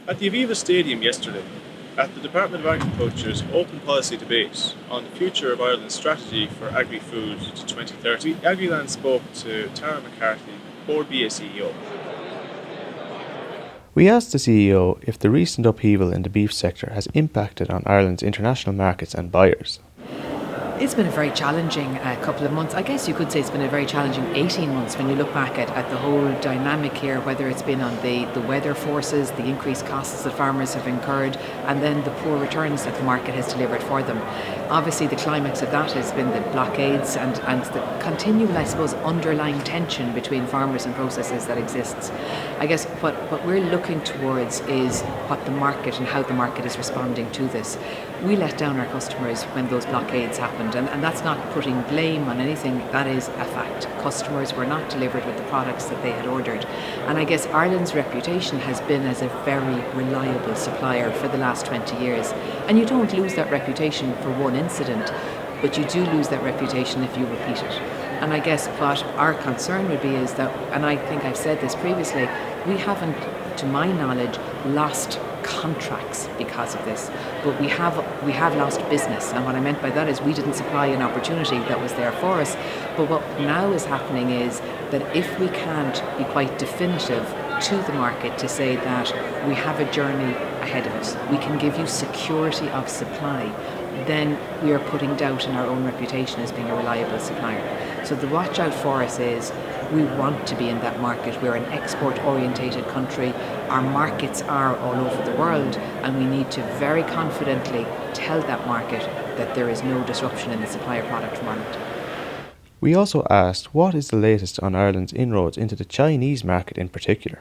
At the Aviva Stadium yesterday, at the Department of Agriculture's open policy debate on the future of Ireland's strategy for agri-food to 2030, Agriland spoke to Tara McCarthy, Bia CEO. We asked the CEO if the recent upheaval in the beef sector has impacted on Ireland's international markets and buyers. It's been a very challenging couple of months. I guess you could say it's been a very challenging 18 months when you look back at the whole dynamic here, whether it's been on the weather forces, the increased costs that farmers have incurred, and then the poor returns that the market has delivered for them. Obviously, the climax of that has been the blockades and the continual, I suppose, underlying tension between farmers and processors that exists. I guess what we're looking towards is what the market and how the market is responding to this. We let down our customers when those blockades happened, and that's not putting blame on anything, that is a fact. Customers were not delivered with the products that they had ordered. And I guess Ireland's reputation has been as a very reliable supplier for the last 20 years. And you don't lose that reputation for one incident, but you do lose that reputation if you repeat it. And I guess what our concern would be is that, and I think I've said this previously, we haven't, to my knowledge, lost contracts because of this, but we have lost business. And what I meant by that is we didn't supply an opportunity that was there for us. But what now is happening is that if we can't be quite definitive to the market to say that we have a journey ahead of us, we can give you security of supply, then we are putting doubt in our own reputation as being a reliable supplier. So the watch out for us is we want to be in that market. We're an export-orientated country. Our markets are all over the world, and we need to very confidently tell that market that there is no disruption in the supply of product from Ireland. We also asked what is the latest on Ireland's inroads into the Chinese market in particular.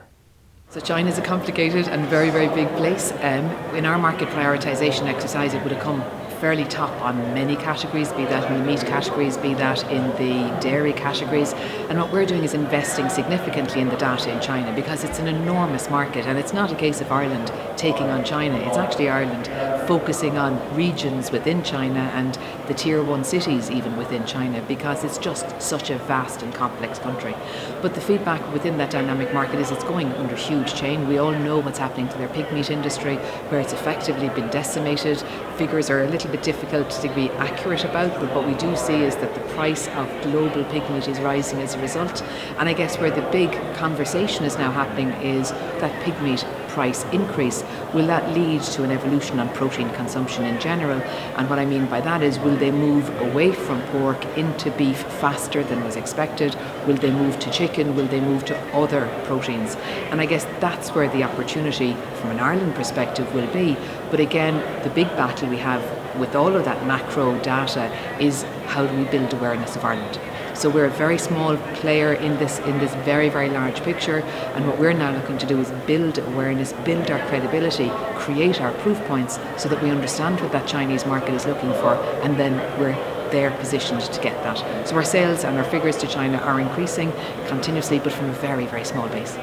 So China is a complicated and very, very big place. In our market prioritisation exercise, it would have come fairly top on many categories, be that in the meat categories, be that in the dairy categories. And what we're doing is investing significantly in the data in China because it's an enormous market, and it's not a case of Ireland taking on China. It's actually Ireland focusing on regions within China and the tier 1 cities even within China, because it's just such a vast and complex country. But the feedback within that dynamic market is it's going under huge change. We all know what's happening to their pig meat industry, where it's effectively been decimated. Figures are a little bit difficult to be accurate about, but what we do see is that the price of global pig meat is rising as a result. And I guess where the big conversation is now happening is that pig meat price increase. Will that lead to an evolution on protein consumption in general? And what I mean by that is, will they move away from pork into beef faster than was expected? Will they move to chicken? Will they move to other proteins? And I guess that's where the opportunity from an Ireland perspective will be. But again, the big battle we have with all of that macro data is how do we build awareness of Ireland? So we're a very small player in this very, very large picture, and what we're now looking to do is build awareness, build our credibility, create our proof points so that we understand what that Chinese market is looking for, and then we're there positioned to get that. So our sales and our figures to China are increasing continuously, but from a very, very small base.